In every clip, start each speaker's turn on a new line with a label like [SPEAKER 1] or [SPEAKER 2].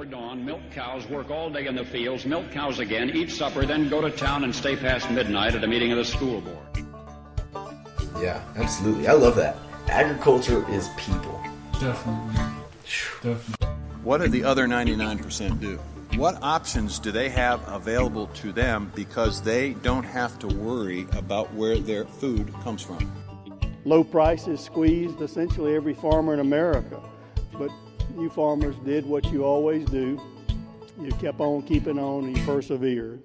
[SPEAKER 1] before dawn, milk cows, work all day in the fields, milk cows again, eat supper, then go to town and stay past midnight at a meeting of the school board.
[SPEAKER 2] Yeah, absolutely. I love that. Agriculture is people.
[SPEAKER 3] Definitely.
[SPEAKER 4] What do the other 99% do? What options do they have available to them because they don't have to worry about where their food comes from?
[SPEAKER 5] Low prices squeezed essentially every farmer in America, but you farmers did what you always do. You kept on keeping on and you persevered.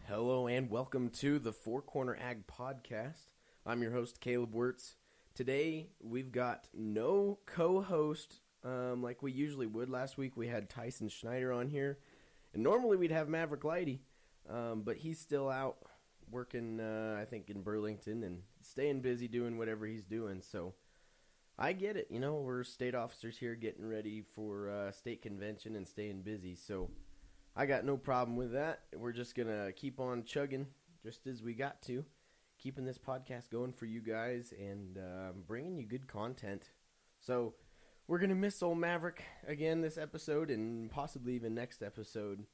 [SPEAKER 6] Hello and welcome to the Four Corner Ag Podcast. I'm your host, Caleb Wirtz. Today, we've got no co-host like we usually would. Last week, we had Tyson Schneider on here. And normally, we'd have Maverick Lighty, but he's still out working, I think, in Burlington and staying busy doing whatever he's doing. So, I get it. You know, we're state officers here getting ready for state convention and staying busy. So, I got no problem with that. We're just going to keep on chugging just as we got to. Keeping this podcast going for you guys and bringing you good content. So we're going to miss old Maverick again this episode and possibly even next episode.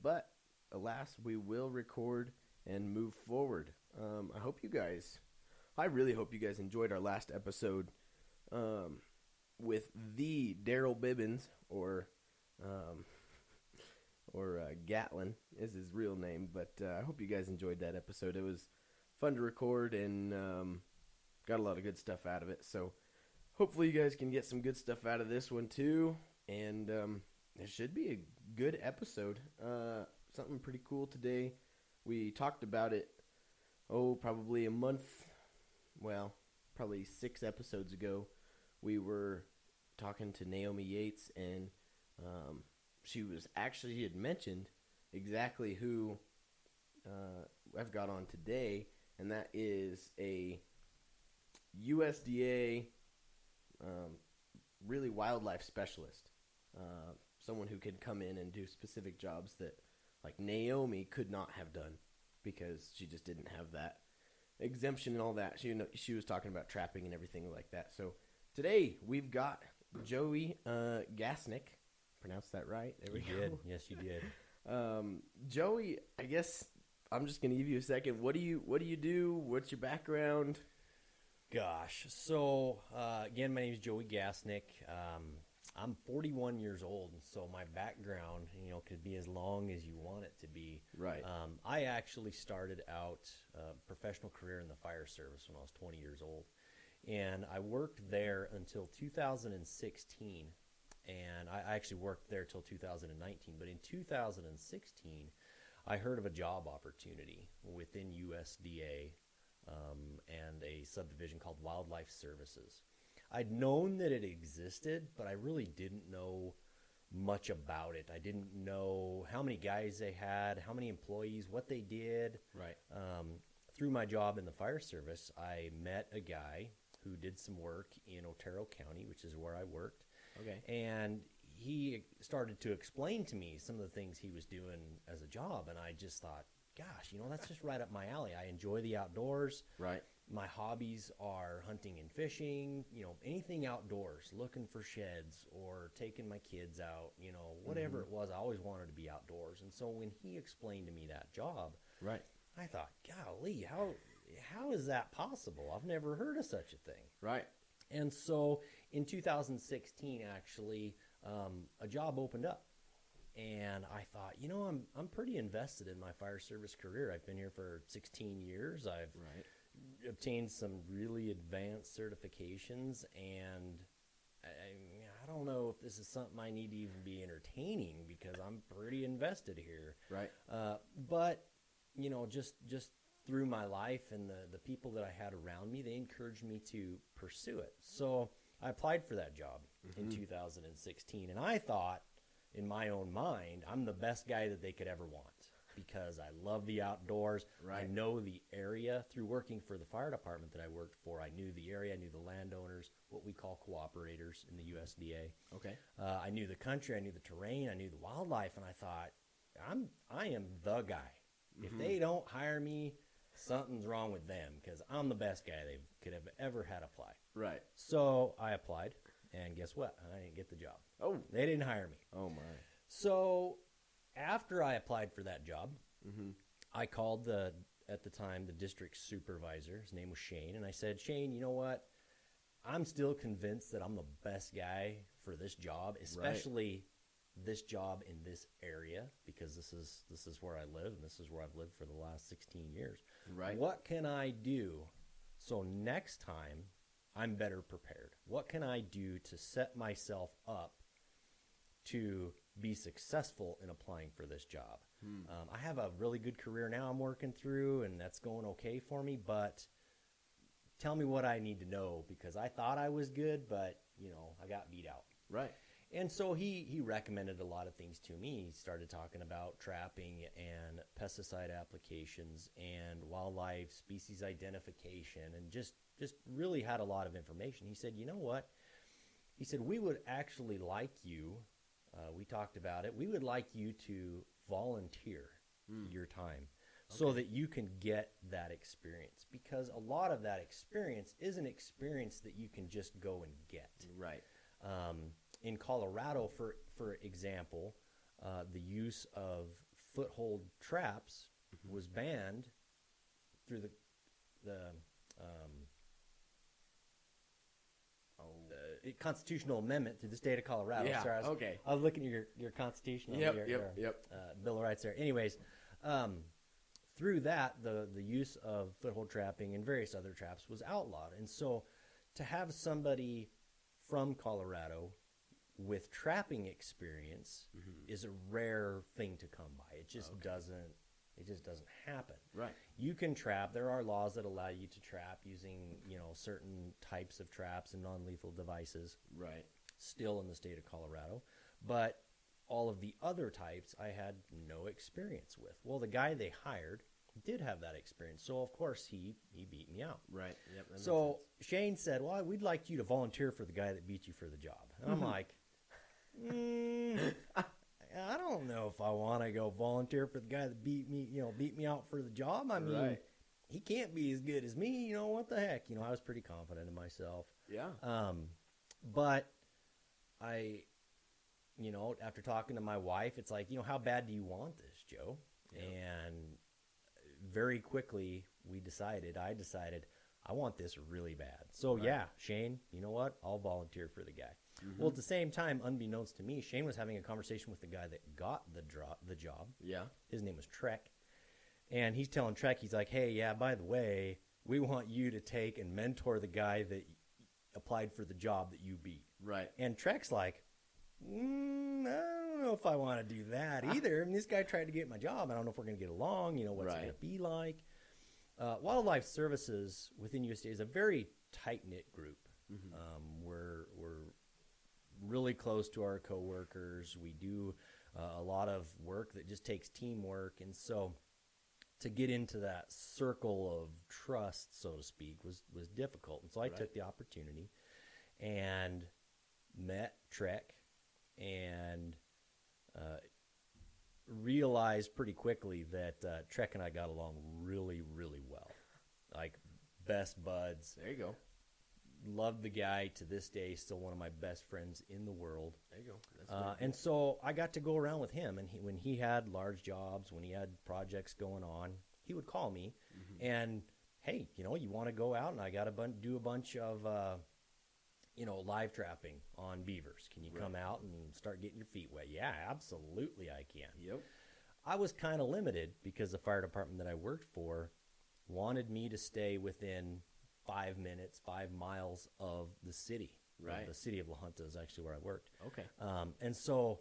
[SPEAKER 6] But alas, we will record and move forward. I really hope you guys enjoyed our last episode with the Daryl Bibbins or Gatlin is his real name. But I hope you guys enjoyed that episode. It was fun to record and got a lot of good stuff out of it. So hopefully you guys can get some good stuff out of this one too. And it should be a good episode. Something pretty cool today. We talked about it, probably a month, probably 6 episodes ago. We were talking to Naomi Yates and she had mentioned exactly who I've got on today. And that is a USDA really wildlife specialist, someone who can come in and do specific jobs that like Naomi could not have done because she just didn't have that exemption and all that. She was talking about trapping and everything like that. So today we've got Joey Gacnik. Pronounced that right? There we go.
[SPEAKER 7] Did. Yes, you did.
[SPEAKER 6] Joey, I guess I'm just going to give you a second. What do you do? What's your background?
[SPEAKER 7] Gosh. So, again, my name is Joey Gacnik. I'm 41 years old, so my background, could be as long as you want it to be.
[SPEAKER 6] Right.
[SPEAKER 7] I actually started out a professional career in the fire service when I was 20 years old, and I worked there until 2016, and I actually worked there till 2019, but in 2016, I heard of a job opportunity within USDA and a subdivision called Wildlife Services. I'd known that it existed, but I really didn't know much about it. I didn't know how many guys they had, how many employees, what they did.
[SPEAKER 6] Right.
[SPEAKER 7] Through my job in the fire service, I met a guy who did some work in Otero County, which is where I worked.
[SPEAKER 6] Okay.
[SPEAKER 7] And he started to explain to me some of the things he was doing as a job, and I just thought, gosh, that's just right up my alley. I enjoy the outdoors.
[SPEAKER 6] Right.
[SPEAKER 7] My hobbies are hunting and fishing, anything outdoors, looking for sheds or taking my kids out, whatever it was. I always wanted to be outdoors. And so when he explained to me that job,
[SPEAKER 6] right,
[SPEAKER 7] I thought, golly, how is that possible? I've never heard of such a thing.
[SPEAKER 6] Right.
[SPEAKER 7] And so in 2016, actually, a job opened up, and I thought, I'm pretty invested in my fire service career. I've been here for 16 years. I've obtained some really advanced certifications, and I don't know if this is something I need to even be entertaining because I'm pretty invested here.
[SPEAKER 6] Right.
[SPEAKER 7] But just through my life and the people that I had around me, they encouraged me to pursue it. So I applied for that job in 2016, and I thought in my own mind, I'm the best guy that they could ever want because I love the outdoors.
[SPEAKER 6] Right.
[SPEAKER 7] I know the area. Through working for the fire department that I worked for, I knew the area, I knew the landowners, what we call cooperators in the USDA.
[SPEAKER 6] Okay.
[SPEAKER 7] I knew the country, I knew the terrain, I knew the wildlife, and I thought, I am the guy. If they don't hire me something's wrong with them because I'm the best guy they could have ever had apply.
[SPEAKER 6] Right.
[SPEAKER 7] So I applied, and guess what? I didn't get the job.
[SPEAKER 6] Oh.
[SPEAKER 7] They didn't hire me.
[SPEAKER 6] Oh, my.
[SPEAKER 7] So after I applied for that job, I called at the time, the district supervisor. His name was Shane. And I said, Shane, you know what? I'm still convinced that I'm the best guy for this job, especially this job in this area, because this is where I live, and this is where I've lived for the last 16 years.
[SPEAKER 6] Right.
[SPEAKER 7] What can I do so next time I'm better prepared? What can I do to set myself up to be successful in applying for this job? I have a really good career now I'm working through, and that's going okay for me, but tell me what I need to know, because I thought I was good, but, I got beat out.
[SPEAKER 6] Right.
[SPEAKER 7] And so he recommended a lot of things to me. He started talking about trapping and pesticide applications and wildlife species identification, and just really had a lot of information. He said, you know what? He said, we would actually like you, we talked about it, we would like you to volunteer your time so that you can get that experience, because a lot of that experience is an experience that you can just go and get.
[SPEAKER 6] Right.
[SPEAKER 7] In Colorado, for example, the use of foothold traps was banned through the constitutional amendment to the state of Colorado.
[SPEAKER 6] Yeah,
[SPEAKER 7] Sorry,
[SPEAKER 6] okay.
[SPEAKER 7] I was looking at your constitutional
[SPEAKER 6] Yep.
[SPEAKER 7] Bill of Rights there. Anyways, through that, the use of foothold trapping and various other traps was outlawed. And so to have somebody from Colorado with trapping experience is a rare thing to come by. It just doesn't happen.
[SPEAKER 6] Right.
[SPEAKER 7] You can trap. There are laws that allow you to trap using, certain types of traps and non-lethal devices.
[SPEAKER 6] Right.
[SPEAKER 7] Still in the state of Colorado. But all of the other types I had no experience with. Well, the guy they hired did have that experience. So, of course, he beat me out.
[SPEAKER 6] Right. Yep. That
[SPEAKER 7] So
[SPEAKER 6] makes sense.
[SPEAKER 7] Shane said, well, we'd like you to volunteer for the guy that beat you for the job. And I'm like, I don't know if I want to go volunteer for the guy that beat me out for the job. I mean,
[SPEAKER 6] Right.
[SPEAKER 7] he can't be as good as me. What the heck? I was pretty confident in myself.
[SPEAKER 6] Yeah.
[SPEAKER 7] But I, after talking to my wife, it's like, how bad do you want this, Joe?
[SPEAKER 6] Yep.
[SPEAKER 7] And very quickly I decided I want this really bad. So yeah, Shane, you know what? I'll volunteer for the guy. Well, at the same time, unbeknownst to me, Shane was having a conversation with the guy that got the job.
[SPEAKER 6] Yeah.
[SPEAKER 7] His name was Trek. And he's telling Trek, he's like, hey, yeah, by the way, we want you to take and mentor the guy that applied for the job that you beat.
[SPEAKER 6] Right.
[SPEAKER 7] And Trek's like, I don't know if I want to do that either. I mean, this guy tried to get my job. I don't know if we're going to get along. What's it going to be like? Wildlife Services within USDA is a very tight-knit group. We're really close to our coworkers. We do a lot of work that just takes teamwork. And so to get into that circle of trust, so to speak, was difficult. And so I took the opportunity and met Trek and realized pretty quickly that Trek and I got along really, really well. Like best buds.
[SPEAKER 6] There you go.
[SPEAKER 7] Loved the guy to this day, still one of my best friends in the world.
[SPEAKER 6] There you go. That's
[SPEAKER 7] And so I got to go around with him, and when he had large jobs, when he had projects going on, he would call me and, hey, you want to go out, and I got to do a bunch of, live trapping on beavers. Can you come out and start getting your feet wet? Yeah, absolutely I can.
[SPEAKER 6] Yep.
[SPEAKER 7] I was kind of limited because the fire department that I worked for wanted me to stay within 5 miles of the city.
[SPEAKER 6] Right.
[SPEAKER 7] The city of La Junta is actually where I worked.
[SPEAKER 6] Okay.
[SPEAKER 7] And so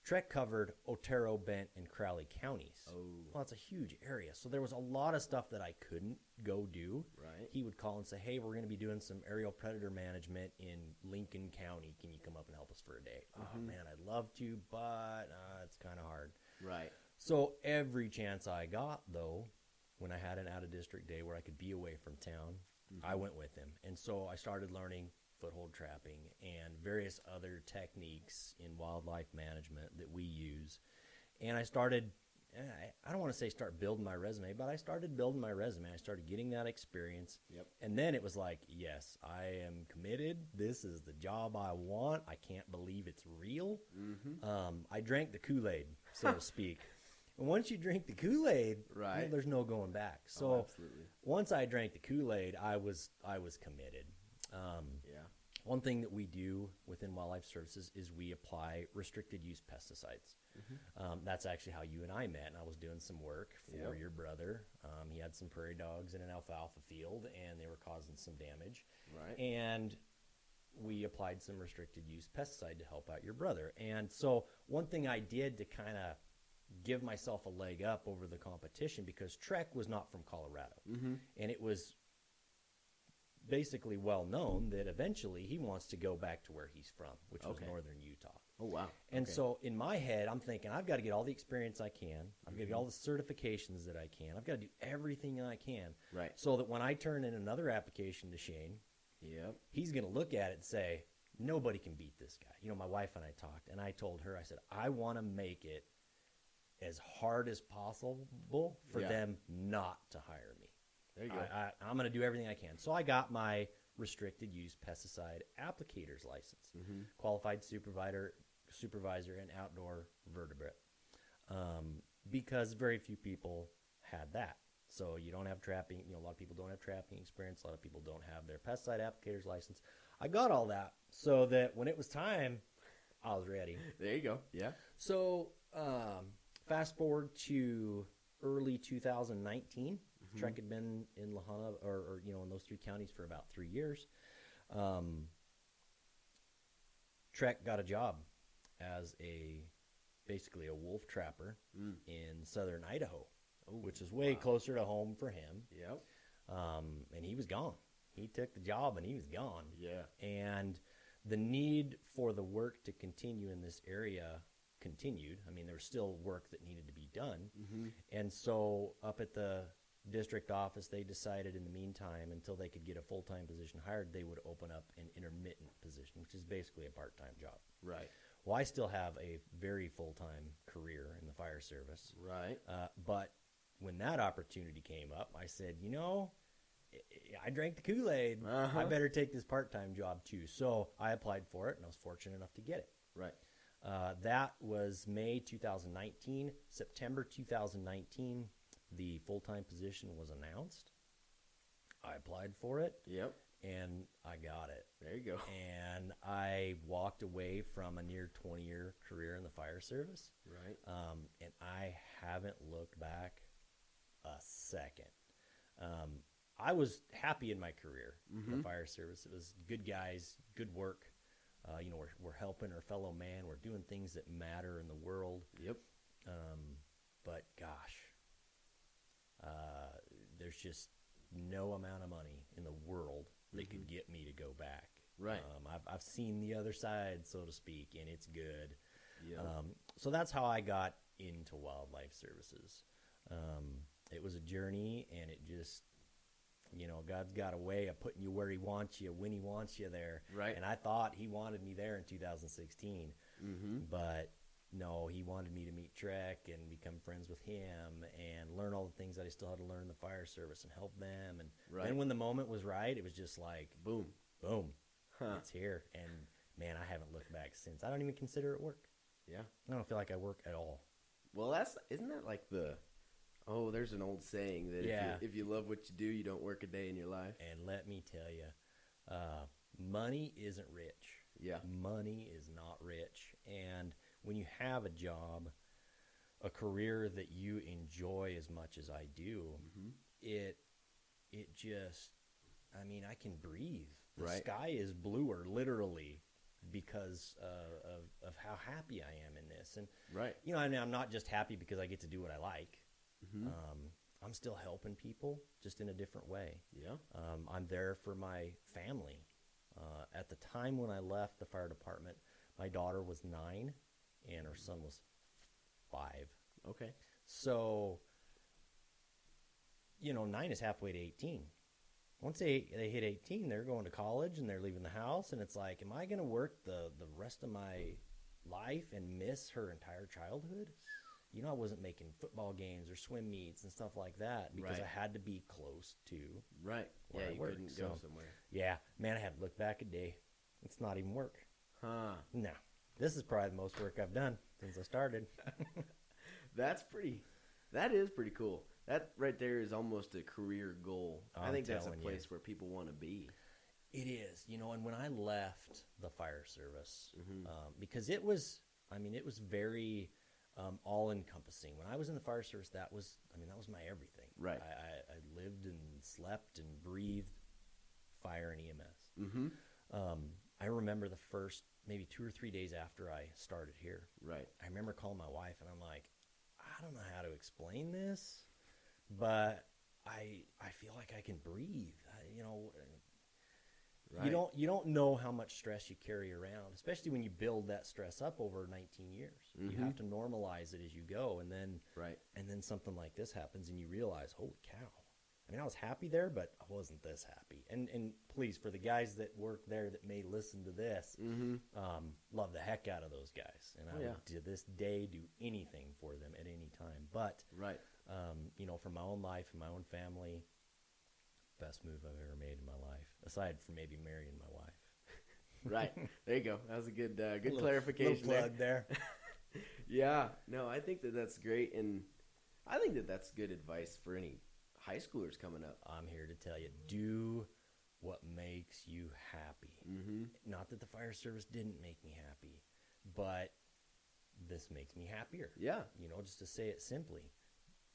[SPEAKER 7] Trek covered Otero, Bent, and Crowley counties.
[SPEAKER 6] Oh.
[SPEAKER 7] Well, it's a huge area. So there was a lot of stuff that I couldn't go do.
[SPEAKER 6] Right.
[SPEAKER 7] He would call and say, hey, we're going to be doing some aerial predator management in Lincoln County. Can you come up and help us for a day? Oh, man, I'd love to, but it's kind of hard.
[SPEAKER 6] Right.
[SPEAKER 7] So every chance I got, though, when I had an out-of-district day where I could be away from town, I went with him. And so I started learning foothold trapping and various other techniques in wildlife management that we use. And I started I don't want to say start building my resume, but I started building my resume. I started getting that experience.
[SPEAKER 6] Yep.
[SPEAKER 7] And then it was like, yes, I am committed. This is the job I want. I can't believe it's real. I drank the Kool-Aid, so to speak. And once you drink the Kool-Aid,
[SPEAKER 6] Right.
[SPEAKER 7] there's no going back. So
[SPEAKER 6] absolutely.
[SPEAKER 7] once I drank the Kool-Aid, I was committed.
[SPEAKER 6] Yeah.
[SPEAKER 7] One thing that we do within Wildlife Services is we apply restricted use pesticides. That's actually how you and I met. And I was doing some work for your brother. He had some prairie dogs in an alfalfa field, and they were causing some damage.
[SPEAKER 6] Right.
[SPEAKER 7] And we applied some restricted use pesticide to help out your brother. And so one thing I did to kind of give myself a leg up over the competition, because Trek was not from Colorado. And it was basically well known that eventually he wants to go back to where he's from, which was northern Utah.
[SPEAKER 6] Oh, wow.
[SPEAKER 7] And so in my head, I'm thinking, I've got to get all the experience I can. I've got to get all the certifications that I can. I've got to do everything I can.
[SPEAKER 6] Right.
[SPEAKER 7] So that when I turn in another application to Shane,
[SPEAKER 6] Yep.
[SPEAKER 7] he's going to look at it and say, nobody can beat this guy. You know, my wife and I talked, and I told her, I said, I want to make it as hard as possible for them not to hire me.
[SPEAKER 6] There you go.
[SPEAKER 7] I'm going to do everything I can. So I got my restricted use pesticide applicator's license, qualified supervisor in outdoor vertebrate, because very few people had that. So you don't have trapping. You know, a lot of people don't have trapping experience. A lot of people don't have their pesticide applicator's license. I got all that so that when it was time, I was ready.
[SPEAKER 6] There you go. Yeah.
[SPEAKER 7] So fast forward to early 2019. Trek had been in Lahana, or you know, in those three counties for about 3 years. Trek got a job as basically a wolf trapper in southern Idaho, which is way closer to home for him.
[SPEAKER 6] Yep.
[SPEAKER 7] And he was gone. He took the job and he was gone.
[SPEAKER 6] Yeah.
[SPEAKER 7] And the need for the work to continue in this area continued. I mean, there was still work that needed to be done. And so up at the district office, they decided in the meantime, until they could get a full-time position hired, they would open up an intermittent position, which is basically a part-time job.
[SPEAKER 6] Right.
[SPEAKER 7] Well, I still have a very full-time career in the fire service.
[SPEAKER 6] Right.
[SPEAKER 7] But when that opportunity came up, I said, you know, I drank the Kool-Aid. I better take this part-time job too. So I applied for it, and I was fortunate enough to get it.
[SPEAKER 6] Right.
[SPEAKER 7] That was May 2019. September 2019, the full-time position was announced. I applied for it.
[SPEAKER 6] Yep.
[SPEAKER 7] And I got it.
[SPEAKER 6] There you go.
[SPEAKER 7] And I walked away from a near 20-year career in the fire service.
[SPEAKER 6] Right.
[SPEAKER 7] And I haven't looked back a second. I was happy in my career in the fire service. It was good guys, good work. You know, we're helping our fellow man. We're doing things that matter in the world.
[SPEAKER 6] Yep.
[SPEAKER 7] But gosh, there's just no amount of money in the world that could get me to go back.
[SPEAKER 6] Right.
[SPEAKER 7] I've seen the other side, so to speak, and it's good.
[SPEAKER 6] Yeah.
[SPEAKER 7] So that's how I got into wildlife services. It was a journey, and it just, you know, God's got a way of putting you where he wants you, when he wants you there.
[SPEAKER 6] Right.
[SPEAKER 7] And I thought he wanted me there in 2016. But no, he wanted me to meet Trek and become friends with him and learn all the things that I still had to learn in the fire service and help them. And then when the moment was right, it was just like, boom, boom, it's here. And man, I haven't looked back since. I don't even consider it work.
[SPEAKER 6] Yeah.
[SPEAKER 7] I don't feel like I work at all.
[SPEAKER 6] Well, isn't that like there's an old saying that if you love what you do, you don't work a day in your life.
[SPEAKER 7] And let me tell you, money isn't rich.
[SPEAKER 6] Yeah.
[SPEAKER 7] Money is not rich. And when you have a job, a career that you enjoy as much as I do, it just, I mean, I can breathe. The sky is bluer, literally, because of how happy I am in this. And, you know, I mean, I'm not just happy because I get to do what I like. I'm still helping people, just in a different way.
[SPEAKER 6] Yeah.
[SPEAKER 7] I'm there for my family. At the time when I left the fire department, my daughter was 9 and her son was 5.
[SPEAKER 6] Okay.
[SPEAKER 7] So, you know, 9 is halfway to 18. Once they hit 18, they're going to college and they're leaving the house, and it's like, am I going to work the rest of my life and miss her entire childhood? I wasn't making football games or swim meets and stuff like that because
[SPEAKER 6] Right.
[SPEAKER 7] I had to be close to
[SPEAKER 6] Right.
[SPEAKER 7] where
[SPEAKER 6] Yeah,
[SPEAKER 7] I
[SPEAKER 6] you
[SPEAKER 7] work.
[SPEAKER 6] couldn't go
[SPEAKER 7] So,
[SPEAKER 6] somewhere.
[SPEAKER 7] yeah, man, I had to look back a day. It's not even work.
[SPEAKER 6] Huh.
[SPEAKER 7] No, this is probably the most work I've done since I started.
[SPEAKER 6] That is pretty cool. That right there is almost a career goal. I
[SPEAKER 7] I'm
[SPEAKER 6] think that's a
[SPEAKER 7] telling you.
[SPEAKER 6] place where people want to be.
[SPEAKER 7] It is, and when I left the fire service,
[SPEAKER 6] Mm-hmm.
[SPEAKER 7] because it was very all encompassing. When I was in the fire service, that was my everything.
[SPEAKER 6] Right.
[SPEAKER 7] I lived and slept and breathed fire and EMS.
[SPEAKER 6] Mm-hmm.
[SPEAKER 7] I remember the first maybe 2 or 3 days after I started here.
[SPEAKER 6] Right.
[SPEAKER 7] I remember calling my wife and I'm like, I don't know how to explain this, but I feel like I can breathe.
[SPEAKER 6] Right.
[SPEAKER 7] You don't know how much stress you carry around, especially when you build that stress up over 19 years. You have to normalize it as you go, and then
[SPEAKER 6] Right.
[SPEAKER 7] and then something like this happens, and you realize, holy cow! I mean, I was happy there, but I wasn't this happy. And please, for the guys that work there that may listen to this, love the heck out of those guys, and I would to this day do anything for them at any time. But
[SPEAKER 6] Right.
[SPEAKER 7] for my own life and my own family, best move I've ever made in my life, aside from maybe marrying my wife.
[SPEAKER 6] Right. There you go. That was a good
[SPEAKER 7] Little
[SPEAKER 6] clarification
[SPEAKER 7] plug there.
[SPEAKER 6] Yeah. No, I think that's great, and I think that's good advice for any high schoolers coming up.
[SPEAKER 7] I'm here to tell you, do what makes you happy.
[SPEAKER 6] Mm-hmm.
[SPEAKER 7] Not that the fire service didn't make me happy, but this makes me happier.
[SPEAKER 6] Yeah.
[SPEAKER 7] Just to say it simply.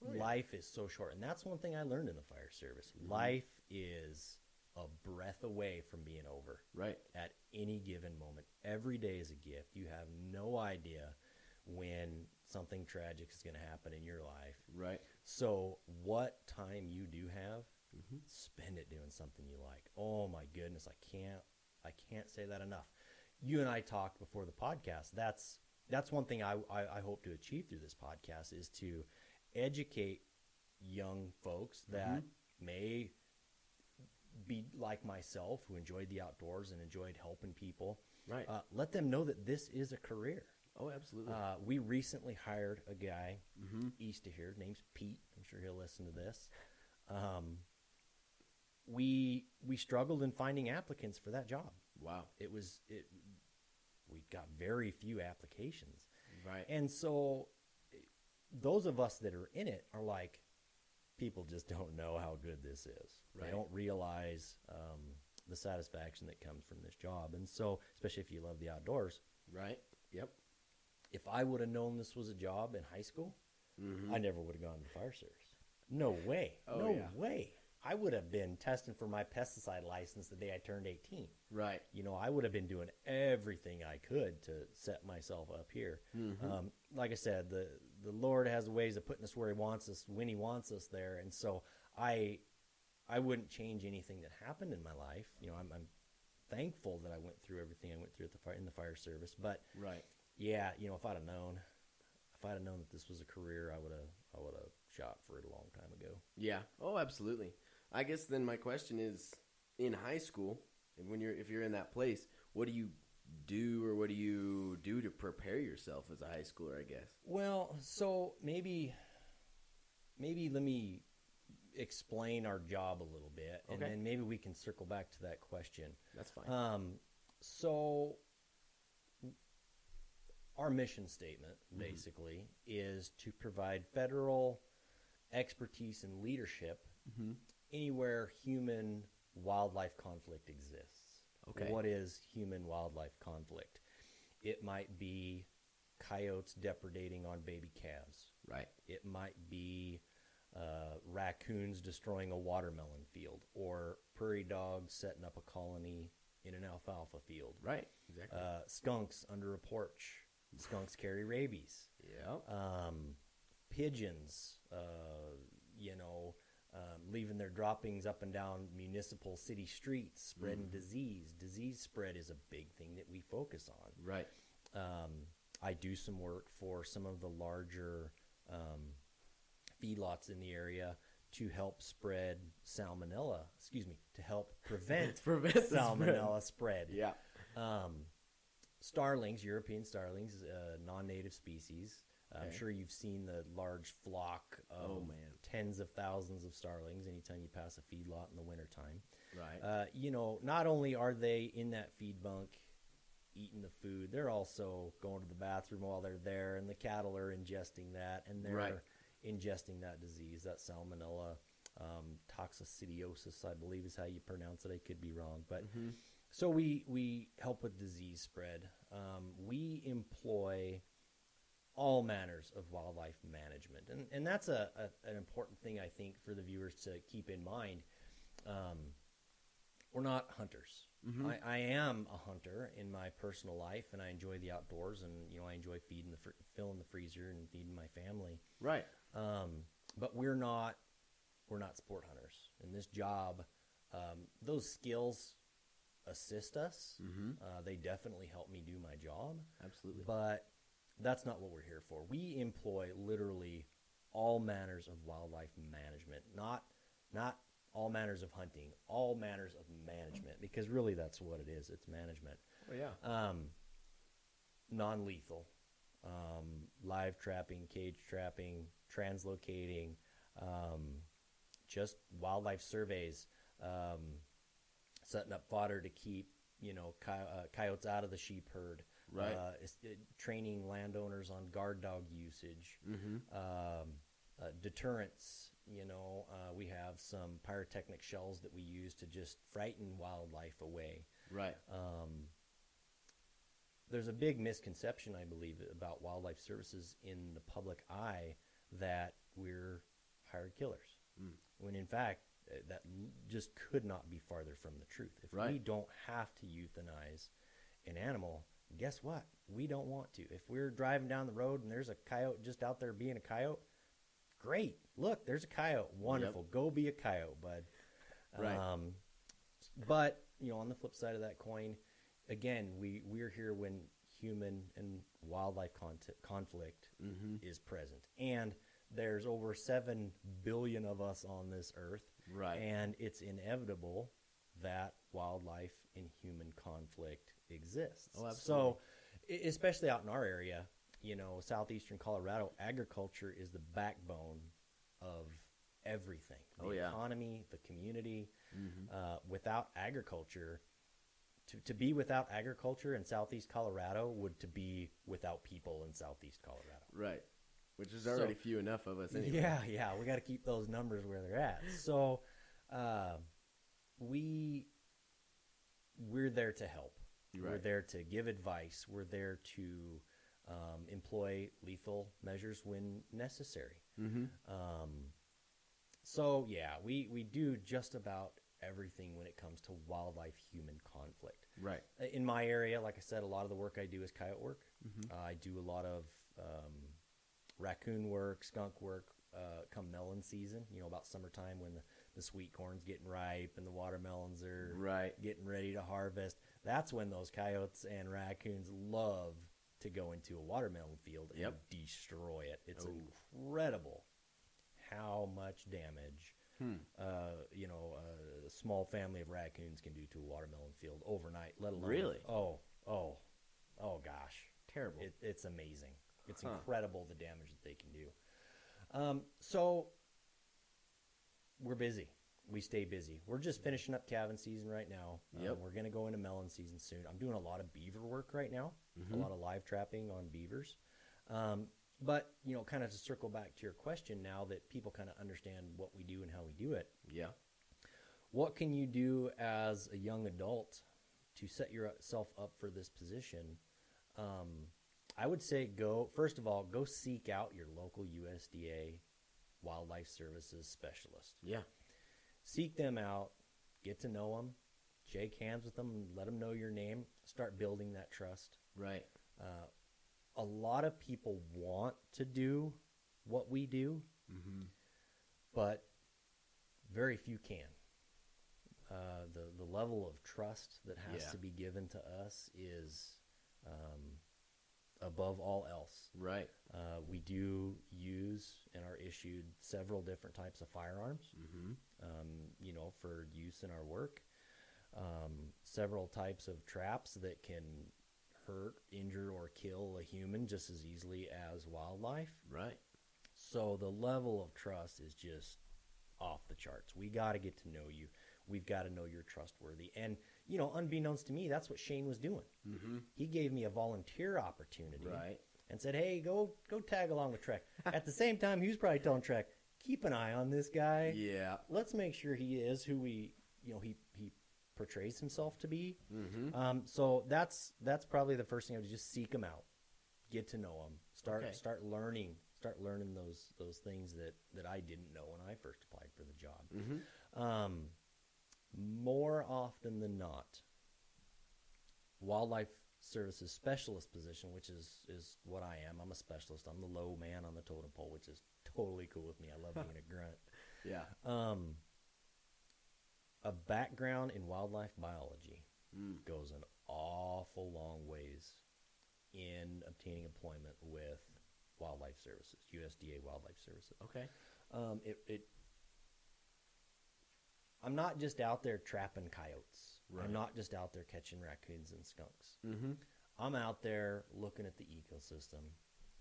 [SPEAKER 6] Oh, yeah.
[SPEAKER 7] Life is so short, and that's one thing I learned in the fire service. Life is a breath away from being over.
[SPEAKER 6] Right.
[SPEAKER 7] At any given moment. Every day is a gift. You have no idea when something tragic is going to happen in your life.
[SPEAKER 6] Right.
[SPEAKER 7] So what time you do have, spend it doing something you like. Oh my goodness, I can't say that enough. You and I talked before the podcast. That's one thing I hope to achieve through this podcast is to educate young folks that may be like myself, who enjoyed the outdoors and enjoyed helping people.
[SPEAKER 6] Right.
[SPEAKER 7] Let them know that this is a career.
[SPEAKER 6] Oh, absolutely.
[SPEAKER 7] We recently hired a guy east of here, name's Pete. I'm sure he'll listen to this. We struggled in finding applicants for that job.
[SPEAKER 6] Wow.
[SPEAKER 7] We got very few applications.
[SPEAKER 6] Right.
[SPEAKER 7] And so those of us that are in it are like, people just don't know how good this is.
[SPEAKER 6] Right.
[SPEAKER 7] They don't realize the satisfaction that comes from this job. And so, especially if you love the outdoors.
[SPEAKER 6] Right. Yep.
[SPEAKER 7] If I would have known this was a job in high school, I never would have gone to the fire service. No way.
[SPEAKER 6] Oh,
[SPEAKER 7] no
[SPEAKER 6] yeah.
[SPEAKER 7] way. I would have been testing for my pesticide license the day I turned 18.
[SPEAKER 6] Right.
[SPEAKER 7] I would have been doing everything I could to set myself up here. Like I said, the Lord has ways of putting us where He wants us when He wants us there, and so I wouldn't change anything that happened in my life. I'm thankful that I went through everything I went through in the fire service. But
[SPEAKER 6] Right.
[SPEAKER 7] yeah, if I'd have known that this was a career, I would have shot for it a long time ago.
[SPEAKER 6] Yeah. Oh, absolutely. I guess then my question is, in high school, if you're in that place, what do you do, or what do you do to prepare yourself as a high schooler, I guess?
[SPEAKER 7] Well, so maybe let me explain our job a little bit, and
[SPEAKER 6] Okay.
[SPEAKER 7] then maybe we can circle back to that question.
[SPEAKER 6] That's fine.
[SPEAKER 7] So our mission statement basically is to provide federal expertise and leadership anywhere human-wildlife conflict exists.
[SPEAKER 6] Okay.
[SPEAKER 7] What is human-wildlife conflict? It might be coyotes depredating on baby calves.
[SPEAKER 6] Right.
[SPEAKER 7] It might be raccoons destroying a watermelon field, or prairie dogs setting up a colony in an alfalfa field.
[SPEAKER 6] Right. Exactly.
[SPEAKER 7] Skunks under a porch. Skunks carry rabies.
[SPEAKER 6] Yeah.
[SPEAKER 7] Pigeons, leaving their droppings up and down municipal city streets, spreading disease. Disease spread is a big thing that we focus on.
[SPEAKER 6] Right.
[SPEAKER 7] I do some work for some of the larger feedlots in the area to help spread salmonella. To help prevent
[SPEAKER 6] Prevent the spread.
[SPEAKER 7] salmonella spread.
[SPEAKER 6] Yeah.
[SPEAKER 7] Starlings, European starlings, non-native species, I'm sure you've seen the large flock of tens of thousands of starlings anytime you pass a feedlot in the wintertime.
[SPEAKER 6] Right.
[SPEAKER 7] You know, not only are they in that feed bunk eating the food, they're also going to the bathroom while they're there, and the cattle are ingesting that, and they're ingesting that disease, that salmonella, toxicidiosis, I believe is how you pronounce it. I could be wrong. But so we help with disease spread. We employ all manners of wildlife management. And that's an important thing, I think, for the viewers to keep in mind. We're not hunters. I am a hunter in my personal life, and I enjoy the outdoors, and, you know, I enjoy filling the freezer and feeding my family.
[SPEAKER 6] Right.
[SPEAKER 7] But we're not sport hunters. In this job, those skills assist us. They definitely help me do my job.
[SPEAKER 6] Absolutely.
[SPEAKER 7] But that's not what we're here for. We employ literally all manners of wildlife management, not all manners of hunting, all manners of management, because really that's what it is. It's management.
[SPEAKER 6] Oh, yeah.
[SPEAKER 7] Non-lethal, live trapping, cage trapping, translocating, just wildlife surveys, setting up fodder to keep, you know, coyotes out of the sheep herd.
[SPEAKER 6] Right.
[SPEAKER 7] Training landowners on guard dog usage, deterrence. You know, we have some pyrotechnic shells that we use to just frighten wildlife away.
[SPEAKER 6] Right.
[SPEAKER 7] There's a big misconception, I believe, about wildlife services in the public eye that we're hired killers, when in fact that just could not be farther from the truth. If we don't have to euthanize an animal, guess what? We don't want to. If we're driving down the road and there's a coyote just out there being a coyote, great. Look, there's a coyote. Wonderful. Go be a coyote, bud.
[SPEAKER 6] Right.
[SPEAKER 7] But, you know, on the flip side of that coin, again, we're here when human and wildlife conflict is present. And there's over 7 billion of us on this earth.
[SPEAKER 6] Right.
[SPEAKER 7] And it's inevitable that wildlife and human conflict exists.
[SPEAKER 6] Oh, absolutely.
[SPEAKER 7] So, especially out in our area, you know, southeastern Colorado, agriculture is the backbone of everything. The economy, the community. Without agriculture, to be without agriculture in southeast Colorado would to be without people in southeast Colorado.
[SPEAKER 6] Right. Which is already few enough of us anyway.
[SPEAKER 7] Yeah. We got to keep those numbers where they're at. So we're there to help.
[SPEAKER 6] Right.
[SPEAKER 7] We're there to give advice. We're there to employ lethal measures when necessary. So, yeah, we do just about everything when it comes to wildlife-human conflict.
[SPEAKER 6] Right.
[SPEAKER 7] In my area, like I said, a lot of the work I do is coyote work. I do a lot of raccoon work, skunk work, come melon season, you know, about summertime when the sweet corn's getting ripe and the watermelons are getting ready to harvest. That's when those coyotes and raccoons love to go into a watermelon field and destroy it. It's incredible how much damage you know, a small family of raccoons can do to a watermelon field overnight, let alone oh gosh,
[SPEAKER 6] terrible.
[SPEAKER 7] It's amazing. It's incredible the damage that they can do. So we're busy. We stay busy. We're just finishing up calving season right now. We're going to go into melon season soon. I'm doing a lot of beaver work right now, a lot of live trapping on beavers. But, you know, kind of to circle back to your question now that people kind of understand what we do and how we do it.
[SPEAKER 6] Yeah.
[SPEAKER 7] What can you do as a young adult to set yourself up for this position? I would say first of all, go seek out your local USDA Wildlife Services specialist.
[SPEAKER 6] Yeah.
[SPEAKER 7] Seek them out, get to know them, shake hands with them, let them know your name, start building that trust.
[SPEAKER 6] Right.
[SPEAKER 7] A lot of people want to do what we do, but very few can. The level of trust that has to be given to us is above all else.
[SPEAKER 6] Right.
[SPEAKER 7] We do use and are issued several different types of firearms, you know, for use in our work. Several types of traps that can hurt, injure, or kill a human just as easily as wildlife.
[SPEAKER 6] Right.
[SPEAKER 7] So the level of trust is just off the charts. We got to get to know you. We've got to know you're trustworthy. And, you know, unbeknownst to me, that's what Shane was doing.
[SPEAKER 6] Mm-hmm.
[SPEAKER 7] He gave me a volunteer opportunity
[SPEAKER 6] Right.
[SPEAKER 7] and said, hey, go tag along with Trek. At the same time, he was probably telling Trek, keep an eye on this guy.
[SPEAKER 6] Yeah.
[SPEAKER 7] Let's make sure he is who he portrays himself to be.
[SPEAKER 6] Mm-hmm.
[SPEAKER 7] So that's probably the first thing I would just seek him out, get to know him, start learning those things that I didn't know when I first applied for the job.
[SPEAKER 6] Mm-hmm.
[SPEAKER 7] More often than not, wildlife services specialist position, which is what I am. I'm a specialist. I'm the low man on the totem pole, which is totally cool with me. I love being a grunt.
[SPEAKER 6] Yeah.
[SPEAKER 7] A background in wildlife biology goes an awful long ways in obtaining employment with wildlife services, USDA wildlife services.
[SPEAKER 6] Okay.
[SPEAKER 7] I'm not just out there trapping coyotes.
[SPEAKER 6] Right.
[SPEAKER 7] I'm not just out there catching raccoons and skunks.
[SPEAKER 6] Mm-hmm.
[SPEAKER 7] I'm out there looking at the ecosystem,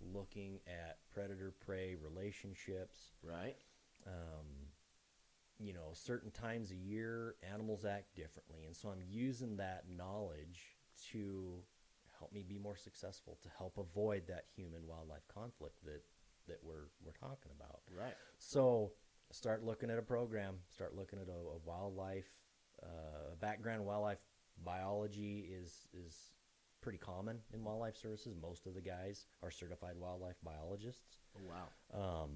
[SPEAKER 7] looking at predator-prey relationships.
[SPEAKER 6] Right.
[SPEAKER 7] You know, certain times a year, animals act differently. And so I'm using that knowledge to help me be more successful, to help avoid that human-wildlife conflict that we're talking about.
[SPEAKER 6] Right.
[SPEAKER 7] So start looking at a program, start looking at a wildlife, background in wildlife biology is pretty common in wildlife services. Most of the guys are certified wildlife biologists.
[SPEAKER 6] Oh, wow.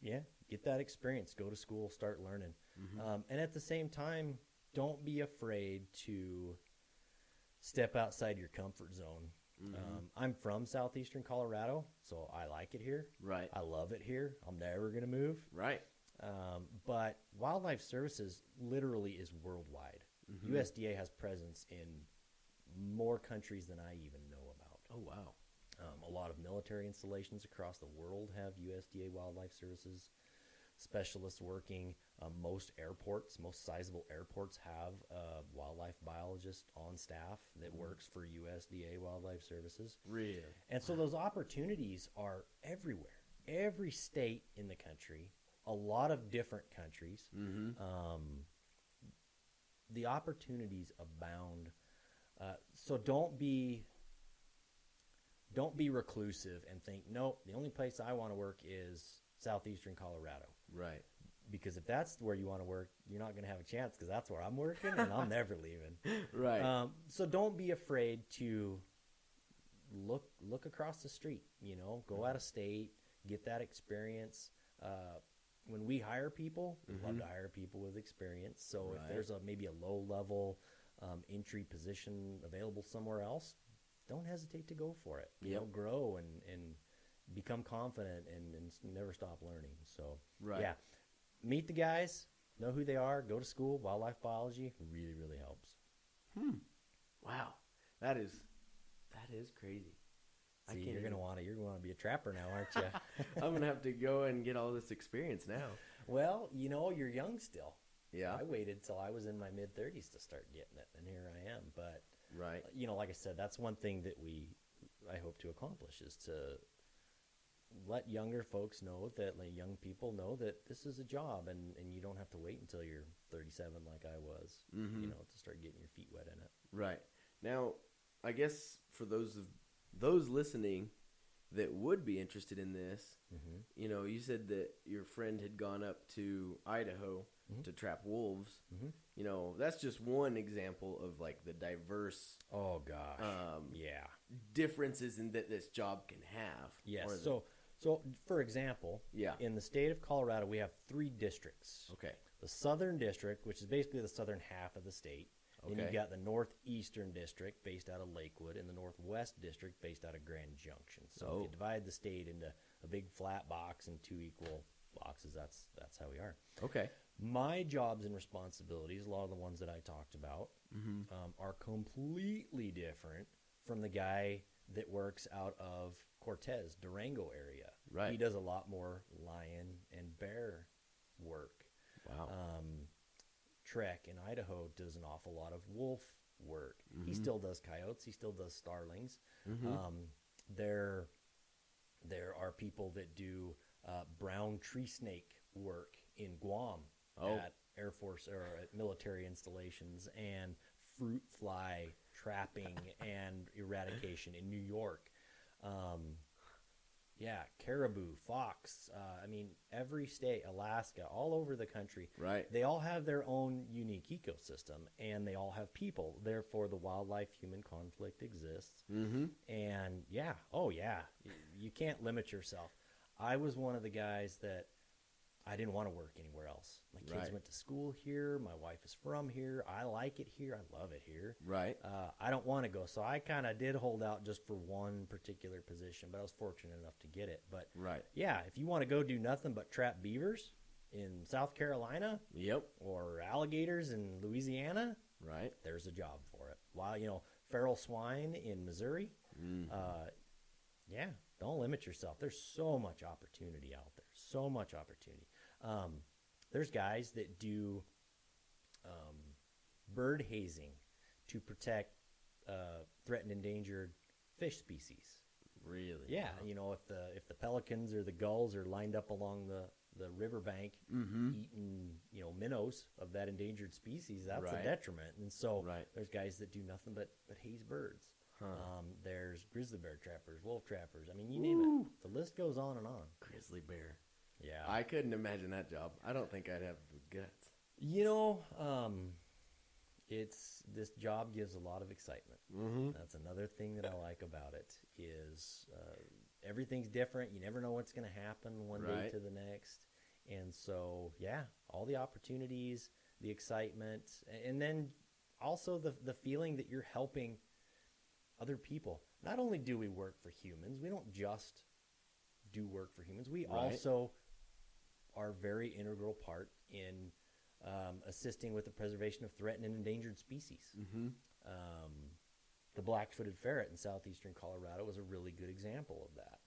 [SPEAKER 7] Yeah, get that experience, go to school, start learning.
[SPEAKER 6] Mm-hmm.
[SPEAKER 7] And at the same time, don't be afraid to step outside your comfort zone.
[SPEAKER 6] Mm-hmm.
[SPEAKER 7] I'm from southeastern Colorado, so I like it here.
[SPEAKER 6] Right.
[SPEAKER 7] I love it here. I'm never going to move.
[SPEAKER 6] Right.
[SPEAKER 7] But wildlife services literally is worldwide.
[SPEAKER 6] Mm-hmm.
[SPEAKER 7] USDA has presence in more countries than I even know about.
[SPEAKER 6] Oh, wow.
[SPEAKER 7] A lot of military installations across the world have USDA wildlife services specialists working. Most airports, most sizable airports have a wildlife biologist on staff that works for USDA wildlife services.
[SPEAKER 6] Really?
[SPEAKER 7] And so those opportunities are everywhere. Every state in the country, a lot of different countries.
[SPEAKER 6] Mm-hmm.
[SPEAKER 7] The opportunities abound. So don't be reclusive and think, nope, the only place I want to work is southeastern Colorado.
[SPEAKER 6] Right.
[SPEAKER 7] Because if that's where you want to work, you're not going to have a chance because that's where I'm working and I'm never leaving.
[SPEAKER 6] Right.
[SPEAKER 7] So don't be afraid to look across the street, you know, go out of state, get that experience. When we hire people, we love to hire people with experience. So if there's maybe a low-level entry position available somewhere else, don't hesitate to go for it. You know, grow and become confident and never stop learning. So, yeah, meet the guys, know who they are, go to school. Wildlife biology really, really helps.
[SPEAKER 6] Wow. That is crazy.
[SPEAKER 7] See, you're gonna want to be a trapper now, aren't you?
[SPEAKER 6] I'm going to have to go and get all this experience now.
[SPEAKER 7] Well, you know, you're young still.
[SPEAKER 6] Yeah.
[SPEAKER 7] I waited till I was in my mid-30s to start getting it, and here I am. But,
[SPEAKER 6] Right.
[SPEAKER 7] you know, like I said, that's one thing that I hope to accomplish is to let younger folks know that, like, young people know that this is a job, and you don't have to wait until you're 37 like I was, you know, to start getting your feet wet in it.
[SPEAKER 6] Right. Now, I guess for those listening that would be interested in this, you know, you said that your friend had gone up to Idaho to trap wolves. You know, that's just one example of, like, the diverse
[SPEAKER 7] Oh, gosh. Yeah.
[SPEAKER 6] differences in that this job can have.
[SPEAKER 7] Yes.
[SPEAKER 6] Or
[SPEAKER 7] So, for example,
[SPEAKER 6] Yeah.
[SPEAKER 7] in the state of Colorado, we have 3 districts.
[SPEAKER 6] Okay.
[SPEAKER 7] The Southern District, which is basically the southern half of the state. Then
[SPEAKER 6] Okay.
[SPEAKER 7] you've got the Northeastern District, based out of Lakewood, and the Northwest District, based out of Grand Junction. So if you divide the state into a big flat box and 2 equal boxes, that's how we are.
[SPEAKER 6] Okay.
[SPEAKER 7] My jobs and responsibilities, a lot of the ones that I talked about, are completely different from the guy that works out of Cortez, Durango area.
[SPEAKER 6] Right.
[SPEAKER 7] He does a lot more lion and bear work.
[SPEAKER 6] Wow.
[SPEAKER 7] Trek in Idaho does an awful lot of wolf work. He still does coyotes. He still does starlings. There are people that do brown tree snake work in Guam at Air Force or at military installations, and fruit fly trapping and eradication in New York. Caribou, fox. Every state, Alaska, all over the country.
[SPEAKER 6] Right.
[SPEAKER 7] They all have their own unique ecosystem, and they all have people. Therefore, the wildlife-human conflict exists. And you can't limit yourself. I was one of the guys that I didn't want to work anywhere else. My kids went to school here. My wife is from here. I like it here. I love it here.
[SPEAKER 6] Right.
[SPEAKER 7] I don't want to go. So I kind of did hold out just for one particular position, but I was fortunate enough to get it. But if you want to go do nothing but trap beavers in South Carolina, or alligators in Louisiana, there's a job for it. While, feral swine in Missouri, don't limit yourself. There's so much opportunity out there. So much opportunity. There's guys that do bird hazing to protect threatened endangered fish species.
[SPEAKER 6] Really?
[SPEAKER 7] Yeah.
[SPEAKER 6] Wow.
[SPEAKER 7] If the pelicans or the gulls are lined up along the riverbank eating minnows of that endangered species, that's a detriment. And so there's guys that do nothing but haze birds. There's grizzly bear trappers, wolf trappers. You name it. The list goes on and on.
[SPEAKER 6] Grizzly bear.
[SPEAKER 7] Yeah.
[SPEAKER 6] I couldn't imagine that job. I don't think I'd have the guts.
[SPEAKER 7] This job gives a lot of excitement. That's another thing that I like about it is everything's different. You never know what's going to happen one day to the next. And so, all the opportunities, the excitement, and then also the feeling that you're helping other people. Not only do we work for humans, we don't just do work for humans. We also are a very integral part in assisting with the preservation of threatened and endangered species. The black-footed ferret in southeastern Colorado was a really good example of that.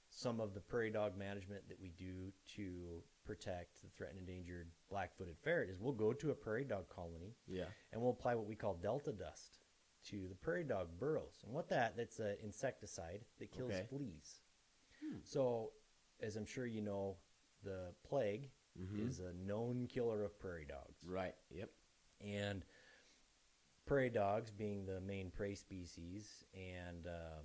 [SPEAKER 7] Some of the prairie dog management that we do to protect the threatened and endangered black-footed ferret is we'll go to a prairie dog colony and we'll apply what we call delta dust to the prairie dog burrows. And that's an insecticide that kills fleas. So, as I'm sure you know, the plague is a known killer of prairie dogs.
[SPEAKER 6] Right. Yep.
[SPEAKER 7] And prairie dogs being the main prey species, and the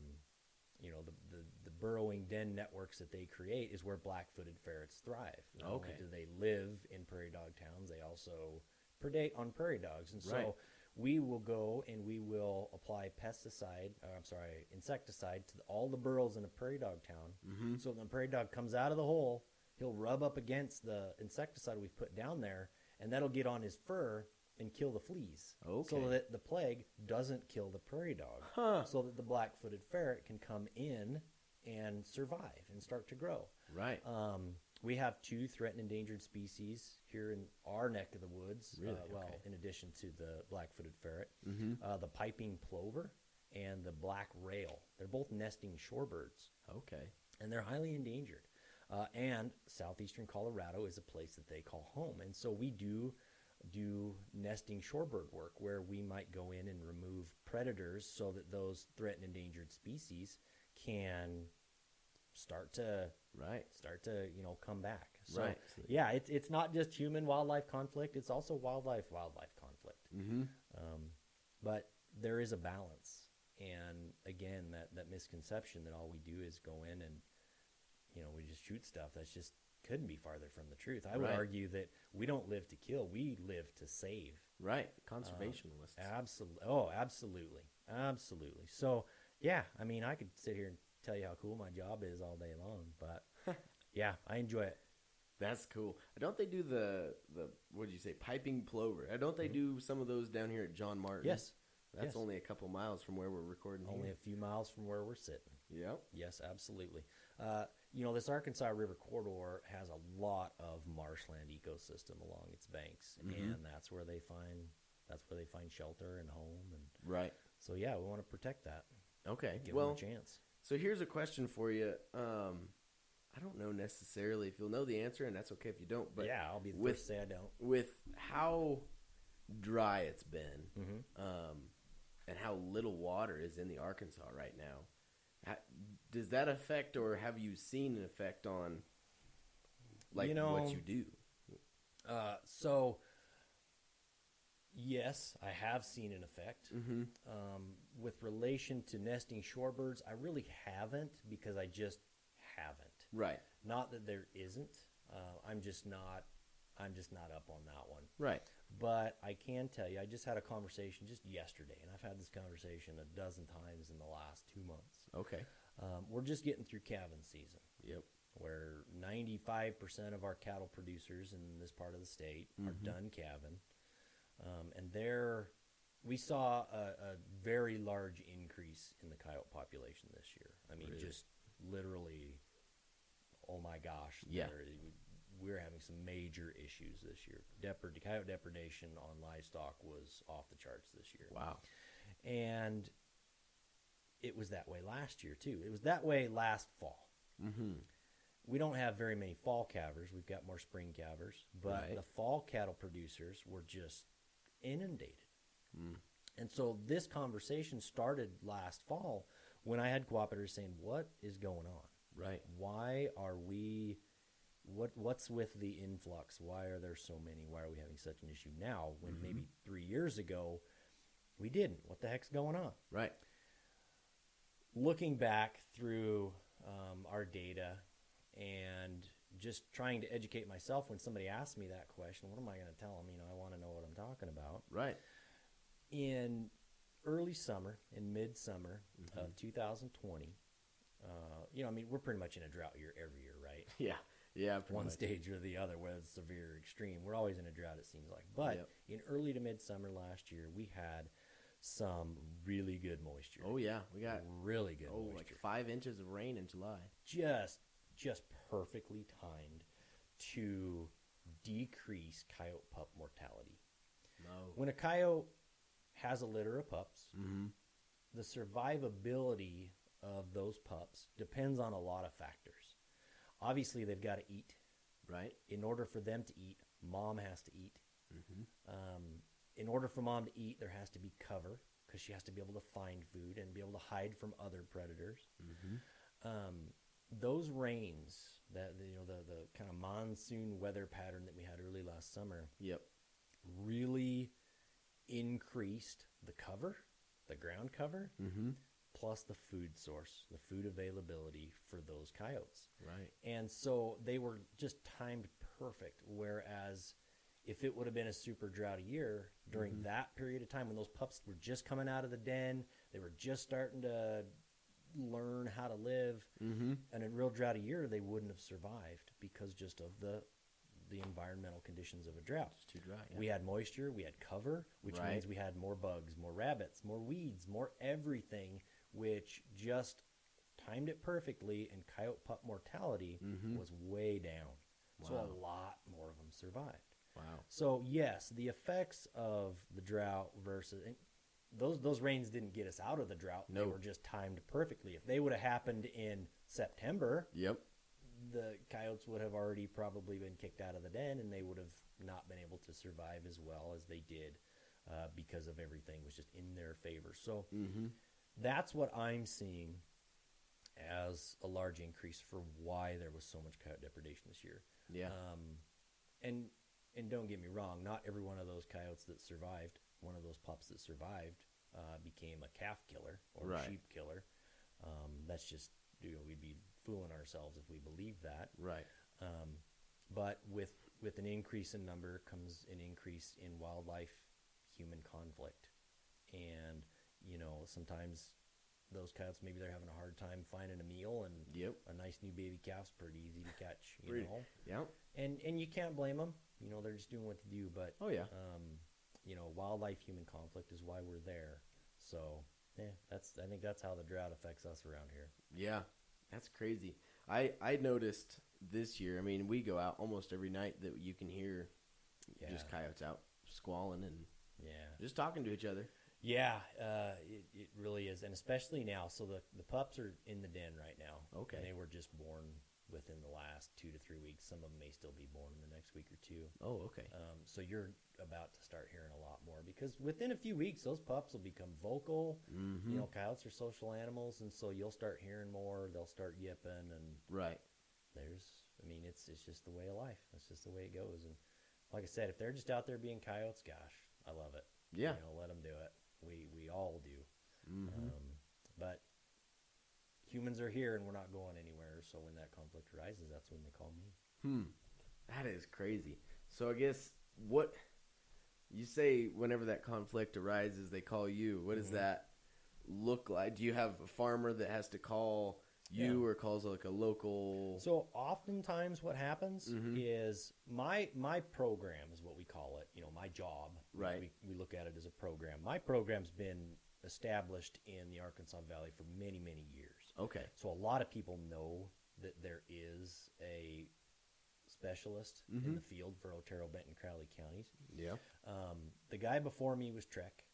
[SPEAKER 7] burrowing den networks that they create is where black-footed ferrets thrive. Not only do they live in prairie dog towns, they also predate on prairie dogs. And so we will go and we will apply insecticide to all the burrows in a prairie dog town. So when the prairie dog comes out of the hole, he'll rub up against the insecticide we've put down there, and that'll get on his fur and kill the fleas. So that the plague doesn't kill the prairie dog. So that the black-footed ferret can come in and survive and start to grow.
[SPEAKER 6] Right.
[SPEAKER 7] We have 2 threatened endangered species here in our neck of the woods.
[SPEAKER 6] Really?
[SPEAKER 7] In addition to the black-footed ferret, the piping plover and the black rail. They're both nesting shorebirds. And they're highly endangered. And southeastern Colorado is a place that they call home. And so we do nesting shorebird work where we might go in and remove predators so that those threatened endangered species can start to come back. So it's not just human wildlife conflict, it's also wildlife conflict. But there is a balance. And again, that misconception that all we do is go in and we just shoot stuff, that's just couldn't be farther from the truth. I would argue that we don't live to kill, we live to save.
[SPEAKER 6] Conservationists.
[SPEAKER 7] Absolutely. So I could sit here and tell you how cool my job is all day long, but I enjoy it.
[SPEAKER 6] That's cool. Don't they do the what did you say, piping plover? Don't they do some of those down here at John Martin?
[SPEAKER 7] Yes.
[SPEAKER 6] That's only a couple miles from where we're recording
[SPEAKER 7] Only
[SPEAKER 6] here.
[SPEAKER 7] a few miles from where we're sitting.
[SPEAKER 6] Yep.
[SPEAKER 7] Yes, absolutely. This Arkansas River corridor has a lot of marshland ecosystem along its banks, and that's where they find shelter and home. And so we want to protect that.
[SPEAKER 6] Okay.
[SPEAKER 7] Give them a chance.
[SPEAKER 6] So here's a question for you. I don't know necessarily if you'll know the answer, and that's okay if you don't. But
[SPEAKER 7] I'll be the first to say I don't.
[SPEAKER 6] With how dry it's been, and how little water is in the Arkansas right now. Does that affect, or have you seen an effect on, what you do?
[SPEAKER 7] So, yes, I have seen an effect. With relation to nesting shorebirds, I really haven't, because I just haven't.
[SPEAKER 6] Right.
[SPEAKER 7] Not that there isn't. I'm just not up on that one.
[SPEAKER 6] Right.
[SPEAKER 7] But I can tell you, I just had a conversation just yesterday, and I've had this conversation a dozen times in the last 2 months.
[SPEAKER 6] Okay.
[SPEAKER 7] We're just getting through calving season.
[SPEAKER 6] Yep.
[SPEAKER 7] Where 95% of our cattle producers in this part of the state are done calving. And we saw a very large increase in the coyote population this year. I mean, just literally, oh my gosh.
[SPEAKER 6] Yeah.
[SPEAKER 7] We're having some major issues this year. Coyote depredation on livestock was off the charts this year.
[SPEAKER 6] Wow.
[SPEAKER 7] And it was that way last year, too. It was that way last fall. We don't have very many fall calvers. We've got more spring calvers. But the fall cattle producers were just inundated. And so this conversation started last fall when I had cooperators saying, what is going on?
[SPEAKER 6] Right.
[SPEAKER 7] Why are we... What's with the influx? Why are there so many? Why are we having such an issue now when maybe 3 years ago we didn't? What the heck's going on?
[SPEAKER 6] Right.
[SPEAKER 7] Looking back through our data and just trying to educate myself when somebody asks me that question, what am I going to tell them? I want to know what I'm talking about.
[SPEAKER 6] Right.
[SPEAKER 7] In early summer, in midsummer of 2020, we're pretty much in a drought year every year, right?
[SPEAKER 6] Yeah. Yeah,
[SPEAKER 7] one stage or the other, whether it's severe or extreme. We're always in a drought, it seems like. But in early to midsummer last year, we had some really good moisture.
[SPEAKER 6] Oh, yeah. We got
[SPEAKER 7] really good moisture.
[SPEAKER 6] Like 5 inches of rain in July.
[SPEAKER 7] Just perfectly timed to decrease coyote pup mortality.
[SPEAKER 6] No.
[SPEAKER 7] When a coyote has a litter of pups, the survivability of those pups depends on a lot of factors. Obviously, they've got to eat.
[SPEAKER 6] Right.
[SPEAKER 7] In order for them to eat, mom has to eat. In order for mom to eat, there has to be cover, because she has to be able to find food and be able to hide from other predators. Those rains, the kind of monsoon weather pattern that we had early last summer, really increased the cover, the ground cover, plus the food source, the food availability for those coyotes.
[SPEAKER 6] Right.
[SPEAKER 7] And so they were just timed perfect, whereas if it would have been a super droughty year during that period of time when those pups were just coming out of the den, they were just starting to learn how to live, and in a real droughty year, they wouldn't have survived because just of the environmental conditions of a drought.
[SPEAKER 6] It's too dry. Yeah.
[SPEAKER 7] We had moisture, we had cover, which means we had more bugs, more rabbits, more weeds, more everything, which just timed it perfectly, and coyote pup mortality was way down.
[SPEAKER 6] Wow.
[SPEAKER 7] So a lot more of them survived.
[SPEAKER 6] Wow.
[SPEAKER 7] So yes, the effects of the drought versus those rains didn't get us out of the drought.
[SPEAKER 6] No.
[SPEAKER 7] They were just timed perfectly. If they would have happened in September, the coyotes would have already probably been kicked out of the den, and they would have not been able to survive as well as they did because of everything was just in their favor. So that's what I'm seeing as a large increase for why there was so much coyote depredation this year.
[SPEAKER 6] Yeah.
[SPEAKER 7] And don't get me wrong, not every one of those coyotes that survived, one of those pups that survived, became a calf killer or a sheep killer. That's just, we'd be fooling ourselves if we believed that.
[SPEAKER 6] Right.
[SPEAKER 7] But with an increase in number comes an increase in wildlife-human conflict. And, sometimes those coyotes, maybe they're having a hard time finding a meal, and a nice new baby calf's pretty easy to catch, you know?
[SPEAKER 6] Yeah.
[SPEAKER 7] And you can't blame them. They're just doing what to do. But, wildlife-human conflict is why we're there. So, I think that's how the drought affects us around here.
[SPEAKER 6] Yeah, that's crazy. I noticed this year, we go out almost every night that you can hear just coyotes out squalling and just talking to each other.
[SPEAKER 7] Yeah, it really is, and especially now. So the pups are in the den right now.
[SPEAKER 6] Okay.
[SPEAKER 7] And they were just born within the last 2 to 3 weeks. Some of them may still be born in the next week or two.
[SPEAKER 6] Oh, okay.
[SPEAKER 7] So you're about to start hearing a lot more, because within a few weeks, those pups will become vocal. You know, coyotes are social animals, and so you'll start hearing more. They'll start yipping, and
[SPEAKER 6] Right.
[SPEAKER 7] it's just the way of life. That's just the way it goes. And like I said, if they're just out there being coyotes, gosh, I love it.
[SPEAKER 6] Yeah.
[SPEAKER 7] Let them do it. We all do. But humans are here, and we're not going anywhere. So when that conflict arises, that's when they call me.
[SPEAKER 6] That is crazy. So I guess what you say whenever that conflict arises, they call you. What does that look like? Do you have a farmer that has to call you or calls like a local?
[SPEAKER 7] So oftentimes what happens is my program is what we call it. My job.
[SPEAKER 6] Right.
[SPEAKER 7] We look at it as a program. My program's been established in the Arkansas Valley for many, many years.
[SPEAKER 6] Okay.
[SPEAKER 7] So a lot of people know that there is a specialist in the field for Otero, Benton, Crowley counties.
[SPEAKER 6] Yeah.
[SPEAKER 7] The guy before me was Trek.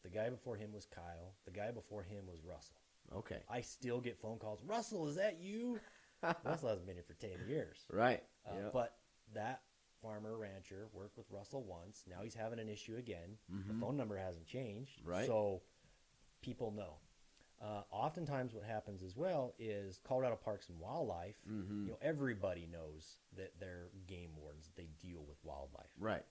[SPEAKER 7] The guy before him was Kyle. The guy before him was Russell.
[SPEAKER 6] Okay.
[SPEAKER 7] I still get phone calls. Russell, is that you? Russell hasn't been here for 10 years.
[SPEAKER 6] Right.
[SPEAKER 7] But that farmer rancher worked with Russell once. Now he's having an issue again. The phone number hasn't changed.
[SPEAKER 6] Right.
[SPEAKER 7] So people know. Oftentimes what happens as well is Colorado Parks and Wildlife, everybody knows that they're game wardens, that they deal with wildlife.
[SPEAKER 6] Right.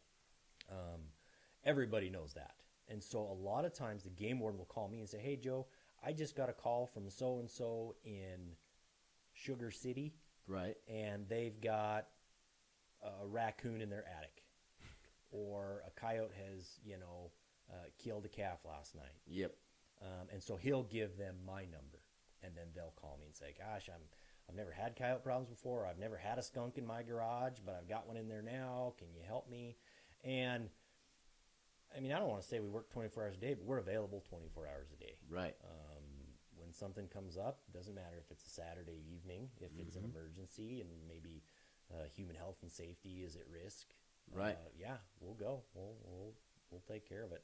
[SPEAKER 7] Everybody knows that. And so a lot of times the game warden will call me and say, hey, Joe, I just got a call from so-and-so in Sugar City.
[SPEAKER 6] Right.
[SPEAKER 7] And they've got a raccoon in their attic. Or a coyote has, killed a calf last night.
[SPEAKER 6] Yep.
[SPEAKER 7] And so he'll give them my number. And then they'll call me and say, gosh, I've never had coyote problems before. I've never had a skunk in my garage, but I've got one in there now. Can you help me? And I don't want to say we work 24 hours a day, but we're available 24 hours a day.
[SPEAKER 6] Right.
[SPEAKER 7] When something comes up, it doesn't matter if it's a Saturday evening, if it's an emergency, and maybe human health and safety is at risk.
[SPEAKER 6] Right.
[SPEAKER 7] We'll go. We'll take care of it.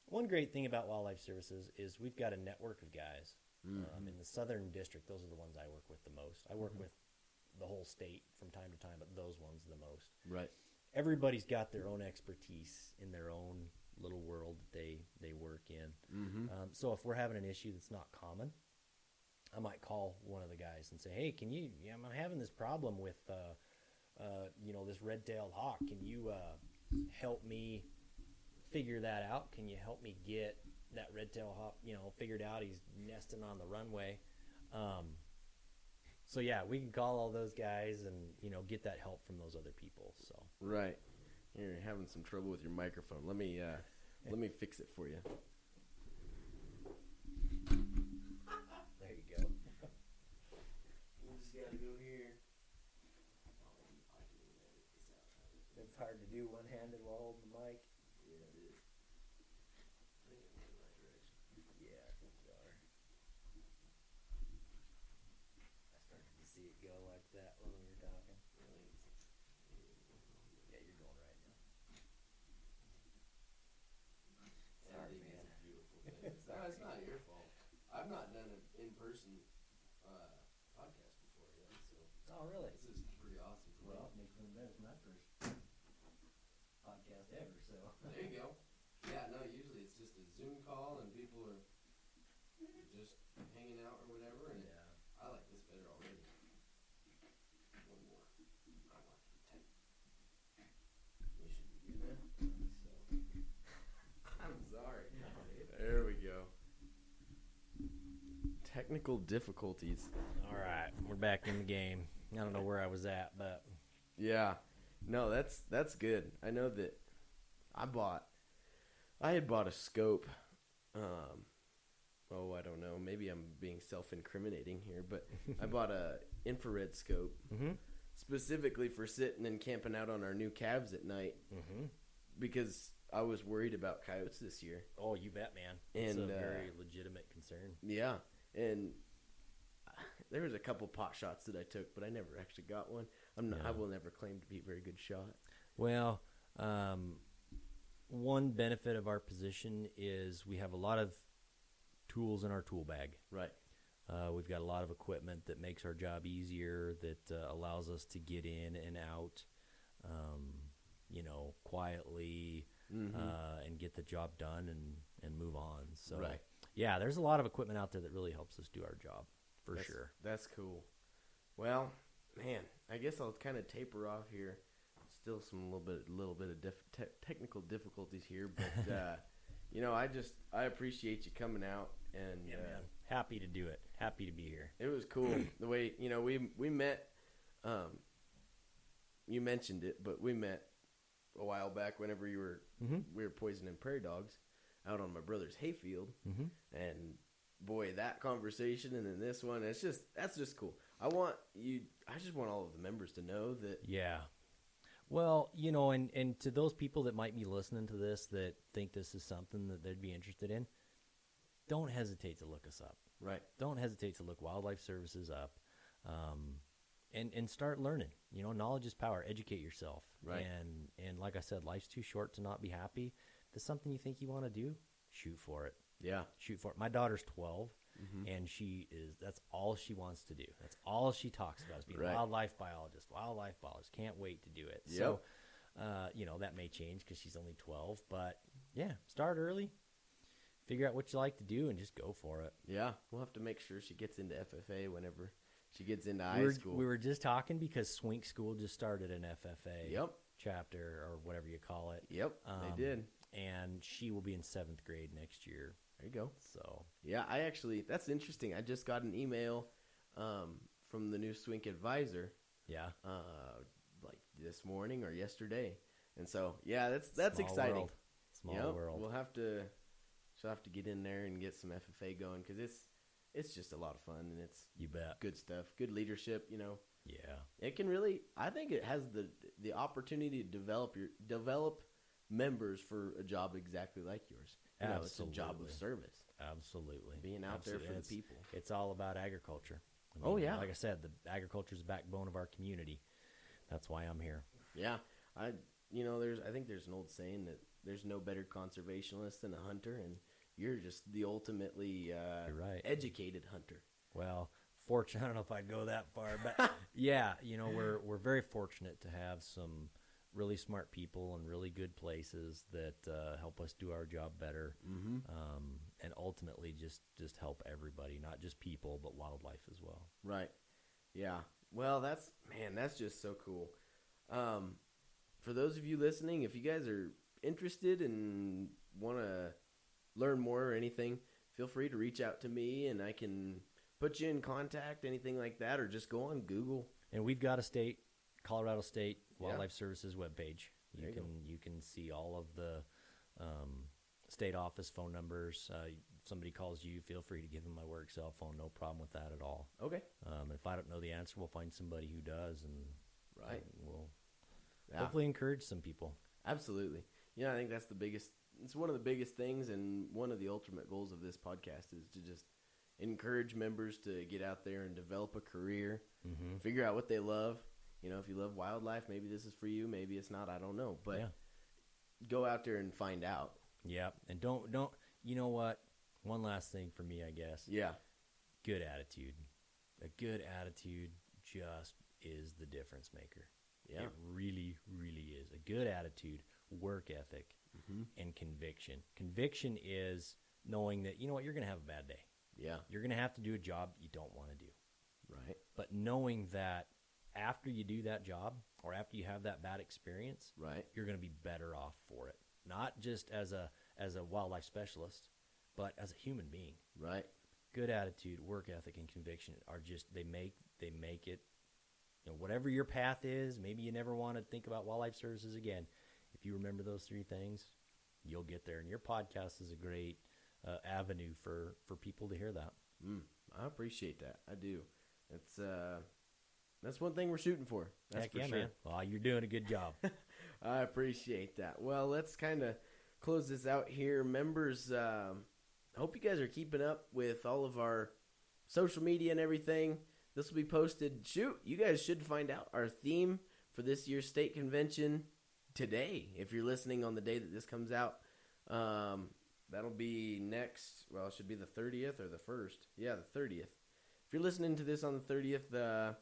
[SPEAKER 7] One great thing about Wildlife Services is we've got a network of guys. In the Southern District, those are the ones I work with the most. I work with the whole state from time to time, but those ones the most.
[SPEAKER 6] Right.
[SPEAKER 7] Everybody's got their own expertise in their own little world that they work in. So if we're having an issue that's not common, I might call one of the guys and say, hey, I'm having this problem with, this red-tailed hawk. Can you help me figure that out? Can you help me get that red-tailed hawk, figured out? He's nesting on the runway. So we can call all those guys and, get that help from those other people. So
[SPEAKER 6] Right. You're having some trouble with your microphone. Let me fix it for you.
[SPEAKER 7] there you go. We just gotta go here. It's hard to do one-handed while holding the mic.
[SPEAKER 6] Yeah, it is. I think I'm in the right direction.
[SPEAKER 7] Yeah, I think you are. I started to see it go like that when we were talking. Yeah, you're going right now. Sorry, man.
[SPEAKER 6] It's a beautiful thing. No, it's not your fault. I've not done an in-person podcast before yet, so
[SPEAKER 7] Oh, really?
[SPEAKER 6] this is pretty awesome for
[SPEAKER 7] Well,
[SPEAKER 6] me.
[SPEAKER 7] it makes me better. It's my first podcast ever, so.
[SPEAKER 6] There you go. Yeah, no, usually it's just a Zoom call and people are just hanging out or whatever, and
[SPEAKER 7] Yeah.
[SPEAKER 6] I like this better already. One more. I want to take. We should be good.
[SPEAKER 7] So.
[SPEAKER 6] I'm sorry. There we go. Technical difficulties.
[SPEAKER 7] All right, we're back in the game. I don't know where I was at, but
[SPEAKER 6] Yeah. No, that's good. I know that I had bought a scope. I don't know. Maybe I'm being self-incriminating here, but I bought a infrared scope specifically for sitting and camping out on our new calves at night because I was worried about coyotes this year.
[SPEAKER 7] oh, you bet, man. It's
[SPEAKER 6] And,
[SPEAKER 7] a very legitimate concern.
[SPEAKER 6] Yeah, and there was a couple pot shots that I took, but I never actually got one. I will never claim to be a very good shot.
[SPEAKER 7] Well, one benefit of our position is we have a lot of tools in our tool bag.
[SPEAKER 6] Right.
[SPEAKER 7] We've got a lot of equipment that makes our job easier, that allows us to get in and out, quietly, and get the job done and move on. So,
[SPEAKER 6] Right.
[SPEAKER 7] yeah, there's a lot of equipment out there that really helps us do our job, for sure.
[SPEAKER 6] That's cool. Well, man, I guess I'll kind of taper off here. Still some little bit of technical difficulties here, but I appreciate you coming out, and
[SPEAKER 7] Yeah, man. Happy to do it. Happy to be here.
[SPEAKER 6] it was cool the way we met. You mentioned it, but we met a while back whenever we were poisoning prairie dogs out on my brother's hayfield, and boy, that conversation and then this one, that's just cool. I just want all of the members to know that.
[SPEAKER 7] Yeah. Well, and to those people that might be listening to this that think this is something that they'd be interested in, don't hesitate to look us up.
[SPEAKER 6] Right.
[SPEAKER 7] Don't hesitate to look Wildlife Services up, and start learning. Knowledge is power. Educate yourself.
[SPEAKER 6] Right.
[SPEAKER 7] And like I said, life's too short to not be happy. If there's something you think you want to do, shoot for it.
[SPEAKER 6] Yeah.
[SPEAKER 7] Shoot for it. My daughter's 12, and that's all she wants to do. That's all she talks about is being
[SPEAKER 6] Right.
[SPEAKER 7] a wildlife biologist. Can't wait to do it.
[SPEAKER 6] Yep.
[SPEAKER 7] So, that may change because she's only 12, but yeah, start early. Figure out what you like to do and just go for it.
[SPEAKER 6] Yeah, we'll have to make sure she gets into FFA whenever she gets into high school.
[SPEAKER 7] We were just talking because Swink School just started an FFA
[SPEAKER 6] Yep.
[SPEAKER 7] chapter or whatever you call it.
[SPEAKER 6] Yep, they did.
[SPEAKER 7] And she will be in 7th grade next year.
[SPEAKER 6] There you go.
[SPEAKER 7] So
[SPEAKER 6] Yeah, that's interesting. I just got an email from the new Swink advisor,
[SPEAKER 7] yeah,
[SPEAKER 6] like this morning or yesterday, and so yeah, that's
[SPEAKER 7] Small
[SPEAKER 6] exciting.
[SPEAKER 7] world. Small world.
[SPEAKER 6] We'll she'll have to get in there and get some FFA going because it's just a lot of fun and it's
[SPEAKER 7] You bet.
[SPEAKER 6] good stuff, good leadership.
[SPEAKER 7] Yeah.
[SPEAKER 6] It can really. I think it has the opportunity to develop members for a job exactly like yours. It's a job of
[SPEAKER 7] Absolutely.
[SPEAKER 6] service.
[SPEAKER 7] Absolutely.
[SPEAKER 6] Being out there for the
[SPEAKER 7] It's-
[SPEAKER 6] people.
[SPEAKER 7] It's all about agriculture.
[SPEAKER 6] Oh, yeah.
[SPEAKER 7] Like I said, the agriculture is the backbone of our community. That's why I'm here.
[SPEAKER 6] Yeah, I think there's an old saying that there's no better conservationist than a hunter, and you're just the ultimately
[SPEAKER 7] right.
[SPEAKER 6] educated hunter.
[SPEAKER 7] Well, fortunate. I don't know if I'd go that far, but yeah, we're very fortunate to have some really smart people and really good places that help us do our job better, and ultimately just help everybody, not just people, but wildlife as well.
[SPEAKER 6] Right. Yeah. Well, that's just so cool. For those of you listening, if you guys are interested and want to learn more or anything, feel free to reach out to me and I can put you in contact, anything like that, or just go on Google.
[SPEAKER 7] And we've got a Colorado State
[SPEAKER 6] Yeah.
[SPEAKER 7] Wildlife Services webpage. You can see all of the state office phone numbers. If somebody calls you, feel free to give them my work cell phone. No problem with that at all.
[SPEAKER 6] Okay.
[SPEAKER 7] If I don't know the answer, we'll find somebody who does, and
[SPEAKER 6] Right.
[SPEAKER 7] we'll
[SPEAKER 6] Yeah.
[SPEAKER 7] hopefully encourage some people.
[SPEAKER 6] Absolutely. I think that's it's one of the biggest things, and one of the ultimate goals of this podcast is to just encourage members to get out there and develop a career, figure out what they love. If you love wildlife, maybe this is for you, maybe it's not, I don't know. But
[SPEAKER 7] Yeah.
[SPEAKER 6] go out there and find out.
[SPEAKER 7] Yeah, and don't you know what? One last thing for me, I guess.
[SPEAKER 6] Yeah.
[SPEAKER 7] Good attitude. A good attitude just is the difference maker.
[SPEAKER 6] Yeah.
[SPEAKER 7] It really, really is. A good attitude, work ethic, and conviction. Conviction is knowing that, you're going to have a bad day.
[SPEAKER 6] Yeah.
[SPEAKER 7] You're going to have to do a job you don't want to do.
[SPEAKER 6] Right.
[SPEAKER 7] But knowing that after you do that job or after you have that bad experience,
[SPEAKER 6] Right.
[SPEAKER 7] you're going to be better off for it. Not just as a wildlife specialist, but as a human being.
[SPEAKER 6] Right.
[SPEAKER 7] Good attitude, work ethic, and conviction are just they make it. Whatever your path is, maybe you never want to think about wildlife services again. If you remember those three things, you'll get there. And your podcast is a great avenue for people to hear that.
[SPEAKER 6] I appreciate that. I do. That's one thing we're shooting for. That's
[SPEAKER 7] Heck
[SPEAKER 6] for
[SPEAKER 7] yeah,
[SPEAKER 6] sure.
[SPEAKER 7] man. Well, you're doing a good job.
[SPEAKER 6] I appreciate that. Well, let's kind of close this out here. Members, I hope you guys are keeping up with all of our social media and everything. This will be posted. You guys should find out our theme for this year's state convention today. If you're listening on the day that this comes out, that'll be next. Well, it should be the 30th or the 1st. Yeah, the 30th. if you're listening to this on the 30th,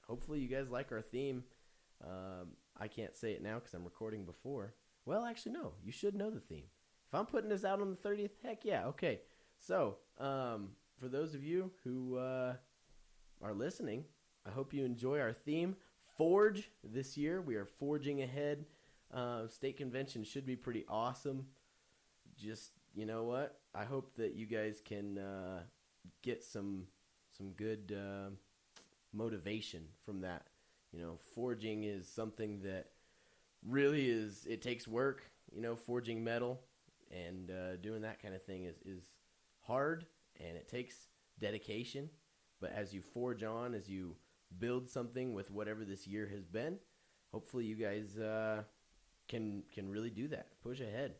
[SPEAKER 6] hopefully you guys like our theme. I can't say it now because I'm recording before. Well, actually, no. You should know the theme. If I'm putting this out on the 30th, heck yeah. Okay. So, for those of you who are listening, I hope you enjoy our theme, Forge, this year. We are forging ahead. State convention should be pretty awesome. Just, you know what? I hope that you guys can get some good motivation from that. You know, forging is something that really it takes work, you know, forging metal and doing that kind of thing is hard, and it takes dedication. But as you forge on, as you build something with whatever this year has been, hopefully you guys can really do that, push ahead.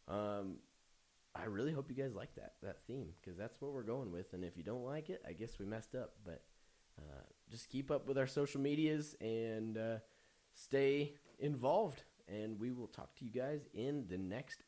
[SPEAKER 6] I really hope you guys like that theme, because that's what we're going with. And if you don't like it, I guess we messed up. But just keep up with our social medias and stay involved. And we will talk to you guys in the next